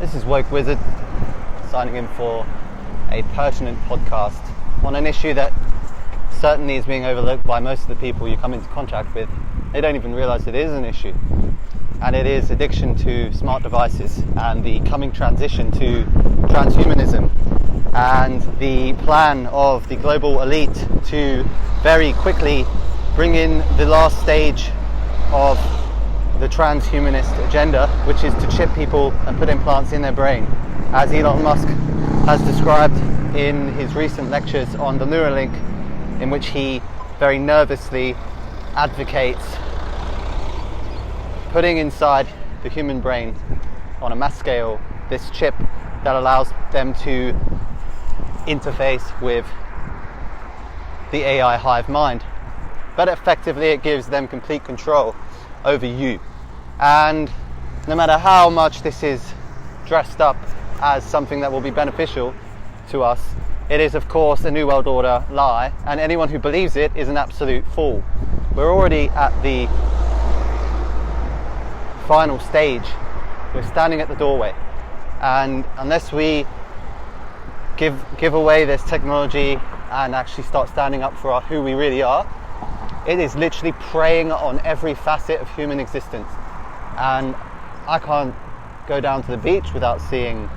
This is Woke Wizard, signing in for a pertinent podcast on an issue that certainly is being overlooked by most of the people you come into contact with. They don't even realise it is an issue, and it is addiction to smart devices and the coming transition to transhumanism and the plan of the global elite to very quickly bring in the last stage of the transhumanist agenda, which is to chip people and put implants in their brain, as Elon Musk has described in his recent lectures on the Neuralink, in which he very nervously advocates putting inside the human brain on a mass scale this chip that allows them to interface with the AI hive mind. But effectively it gives them complete control over you. And no matter how much this is dressed up as something that will be beneficial to us, it is of course a New World Order lie, and anyone who believes it is an absolute fool. We're already at the final stage. We're standing at the doorway, and unless we give away this technology and actually start standing up for who we really are, it is literally preying on every facet of human existence. And I can't go down to the beach without seeing,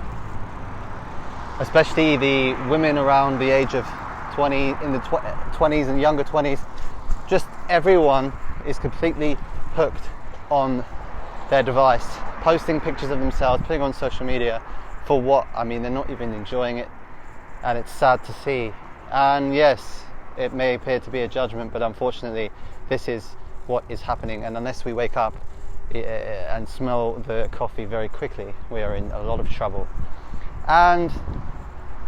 especially the women around the age of 20, in the 20s and younger 20s, just everyone is completely hooked on their device, posting pictures of themselves, putting on social media for what? I mean, they're not even enjoying it, and it's sad to see. And yes, it may appear to be a judgment, but unfortunately this is what is happening, and unless we wake up and smell the coffee very quickly, we are in a lot of trouble. And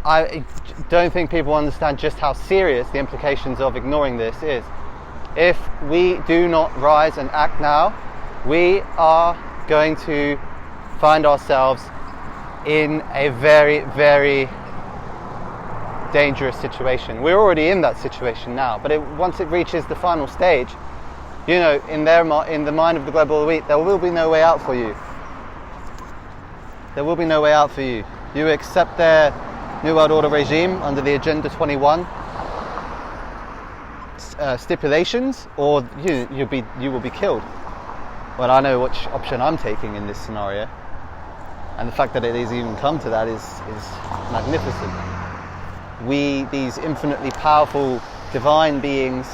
I don't think people understand just how serious the implications of ignoring this is. If we do not rise and act now, we are going to find ourselves in a very, very dangerous situation. We're already in that situation now, but once it reaches the final stage, you know, in the mind of the global elite, there will be no way out for you. There will be no way out for you. You accept their New World Order regime under the Agenda 21 stipulations, or you will be killed. Well, I know which option I'm taking in this scenario, and the fact that it has even come to that is magnificent. We, these infinitely powerful divine beings,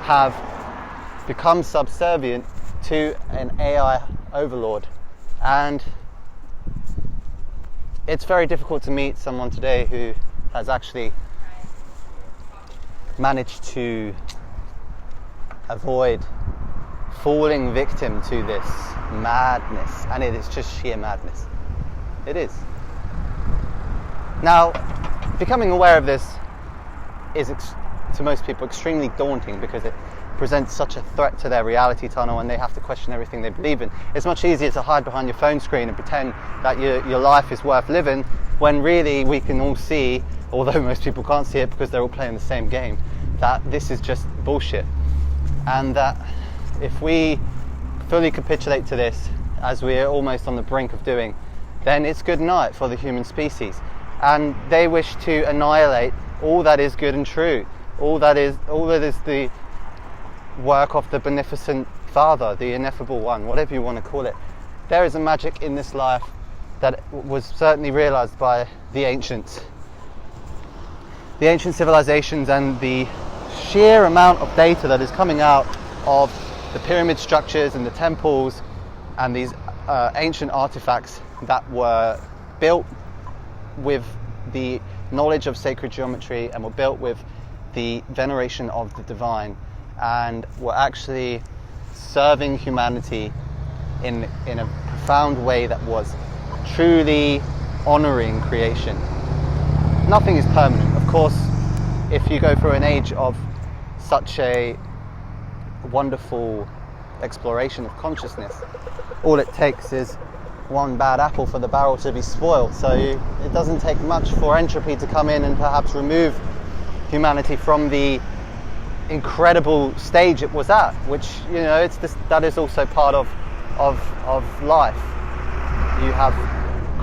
have become subservient to an AI overlord, and it's very difficult to meet someone today who has actually managed to avoid falling victim to this madness, and it is just sheer madness. It is. Now, becoming aware of this is to most people extremely daunting, because it presents such a threat to their reality tunnel, and they have to question everything they believe in. It's much easier to hide behind your phone screen and pretend that your life is worth living, when really we can all see, although most people can't see it because they're all playing the same game, that this is just bullshit. And that if we fully capitulate to this, as we're almost on the brink of doing, then it's good night for the human species. And they wish to annihilate all that is good and true, all that is the work of the beneficent Father, the ineffable one, whatever you want to call it. There is a magic in this life that was certainly realized by the ancient civilizations, and the sheer amount of data that is coming out of the pyramid structures and the temples and these ancient artifacts that were built with the knowledge of sacred geometry and were built with the veneration of the divine, and were actually serving humanity in a profound way that was truly honoring creation. Nothing is permanent. Of course, if you go through an age of such a wonderful exploration of consciousness, all it takes is one bad apple for the barrel to be spoiled. So it doesn't take much for entropy to come in and perhaps remove humanity from the incredible stage it was at, which, you know, that is also part of life. You have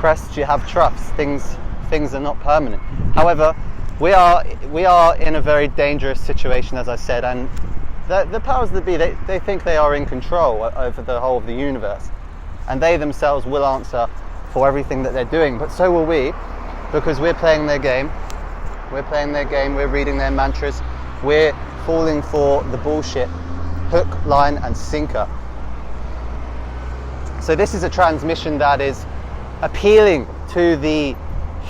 crests, you have troughs. Things are not permanent. However, we are in a very dangerous situation, as I said, and the powers that be, they think they are in control over the whole of the universe, and they themselves will answer for everything that they're doing, but so will we, because we're playing their game. We're reading their mantras, we're falling for the bullshit, hook, line and sinker. So this is a transmission that is appealing to the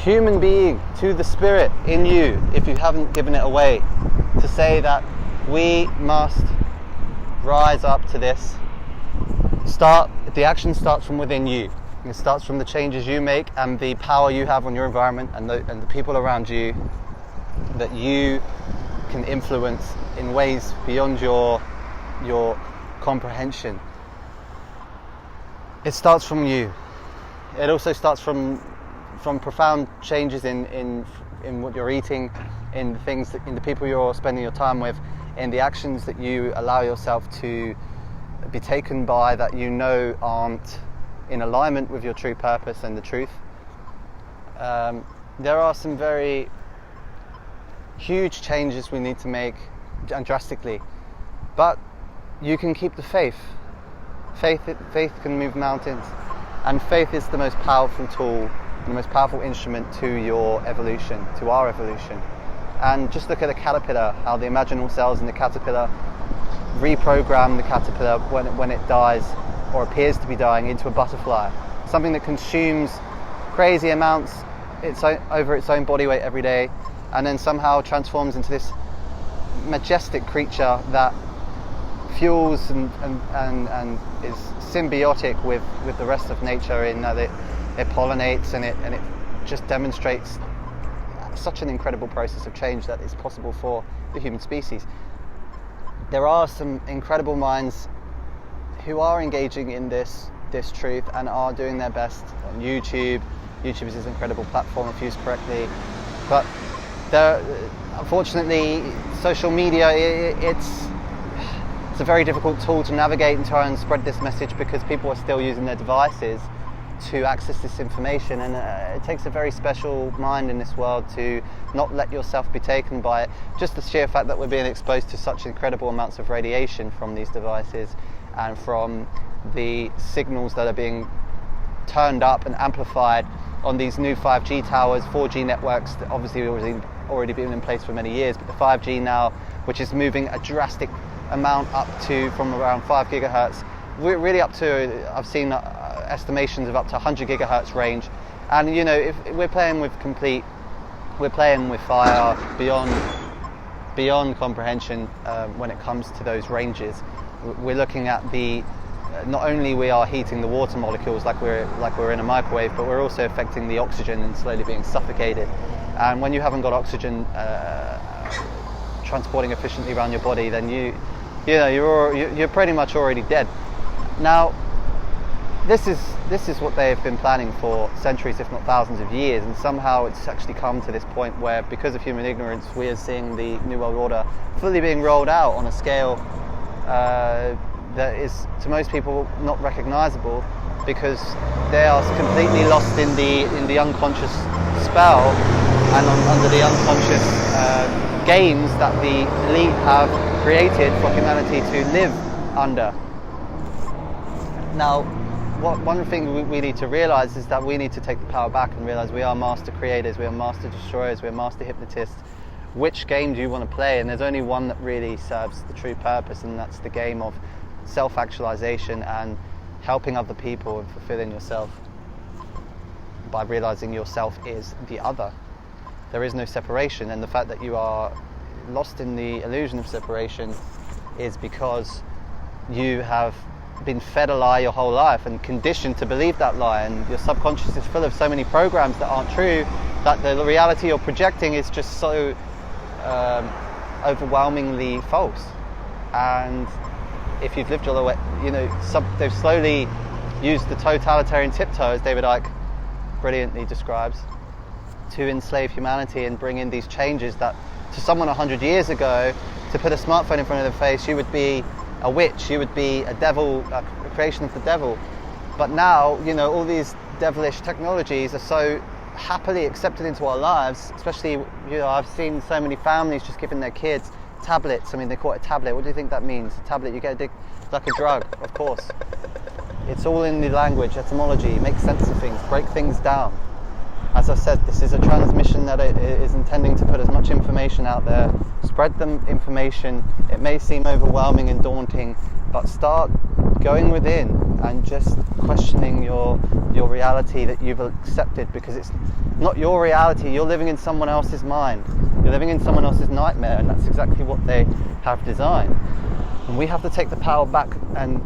human being, to the spirit in you, if you haven't given it away, to say that we must rise up to this. The action starts from within you. It starts from the changes you make and the power you have on your environment and the people around you that you can influence in ways beyond your comprehension. It starts from you. It also starts from profound changes in what you're eating, in the people you're spending your time with, in the actions that you allow yourself to be taken by that you know aren't in alignment with your true purpose and the truth. There are some very huge changes we need to make, and drastically, but you can keep the faith. Faith can move mountains, and faith is the most powerful tool, the most powerful instrument to your evolution, to our evolution. And just look at a caterpillar, how the imaginal cells in the caterpillar reprogram the caterpillar when it dies or appears to be dying into a butterfly, something that consumes crazy amounts over its own body weight every day, and then somehow transforms into this majestic creature that fuels and is symbiotic with the rest of nature in that it pollinates and it just demonstrates such an incredible process of change that is possible for the human species. There are some incredible minds who are engaging in this truth and are doing their best on YouTube. YouTube is an incredible platform if used correctly, but unfortunately social media, it's a very difficult tool to navigate and try and spread this message, because people are still using their devices to access this information, and it takes a very special mind in this world to not let yourself be taken by it. Just the sheer fact that we're being exposed to such incredible amounts of radiation from these devices and from the signals that are being turned up and amplified on these new 5G towers, 4G networks that obviously already been in place for many years, but the 5G now, which is moving a drastic amount up to from around 5 gigahertz, we're really up to, I've seen estimations of up to 100 gigahertz range, and you know, if we're playing with fire beyond comprehension when it comes to those ranges. We're looking at not only we are heating the water molecules like we're in a microwave, but we're also affecting the oxygen and slowly being suffocated. And when you haven't got oxygen transporting efficiently around your body, then you're pretty much already dead. Now, this is what they have been planning for centuries, if not thousands of years, and somehow it's actually come to this point where, because of human ignorance, we are seeing the New World Order fully being rolled out on a scale that is, to most people, not recognizable, because they are completely lost in the unconscious spell and under the unconscious games that the elite have created for humanity to live under. Now, one thing we need to realize is that we need to take the power back and realize we are master creators, we are master destroyers, we are master hypnotists. Which game do you want to play? And there's only one that really serves the true purpose, and that's the game of self-actualization and helping other people and fulfilling yourself by realizing yourself is the other. There is no separation, and the fact that you are lost in the illusion of separation is because you have been fed a lie your whole life and conditioned to believe that lie, and your subconscious is full of so many programs that aren't true, that the reality you're projecting is just so overwhelmingly false. And if you've lived your way, they've slowly used the totalitarian tiptoe, as David Icke brilliantly describes, to enslave humanity and bring in these changes that, to someone 100 years ago, to put a smartphone in front of their face, you would be a witch, you would be a devil, a creation of the devil. But now, you know, all these devilish technologies are so happily accepted into our lives, especially, you know, I've seen so many families just giving their kids tablets. I mean, they call it a tablet. What do you think that means? A tablet, you get addicted, like a drug, of course. It's all in the language, etymology, make sense of things, break things down. As I said, this is a transmission that it is intending to put as much information out there, spread the information. It may seem overwhelming and daunting, but start going within and just questioning your reality that you've accepted, because it's not your reality. You're living in someone else's mind. You're living in someone else's nightmare, and that's exactly what they have designed. And we have to take the power back and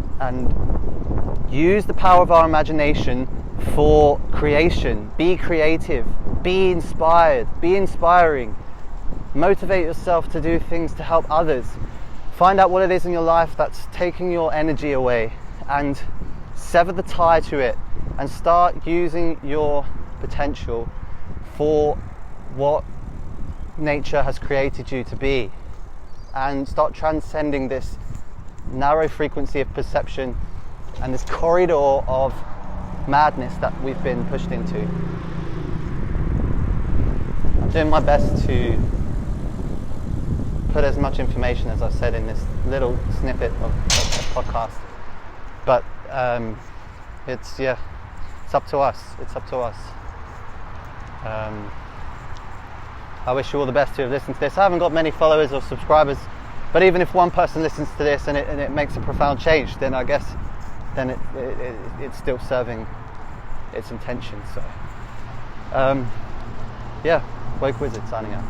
use the power of our imagination for creation. Be creative, be inspired, be inspiring. Motivate yourself to do things to help others. Find out what it is in your life that's taking your energy away and sever the tie to it, and start using your potential for what nature has created you to be, and start transcending this narrow frequency of perception and this corridor of madness that we've been pushed into. I'm doing my best to put as much information as I've said in this little snippet of a podcast, but it's up to us. It's up to us. I wish you all the best who have listened to this. I haven't got many followers or subscribers, but even if one person listens to this and it makes a profound change, then I guess then it's still serving its intention. So Woke Wizard signing out.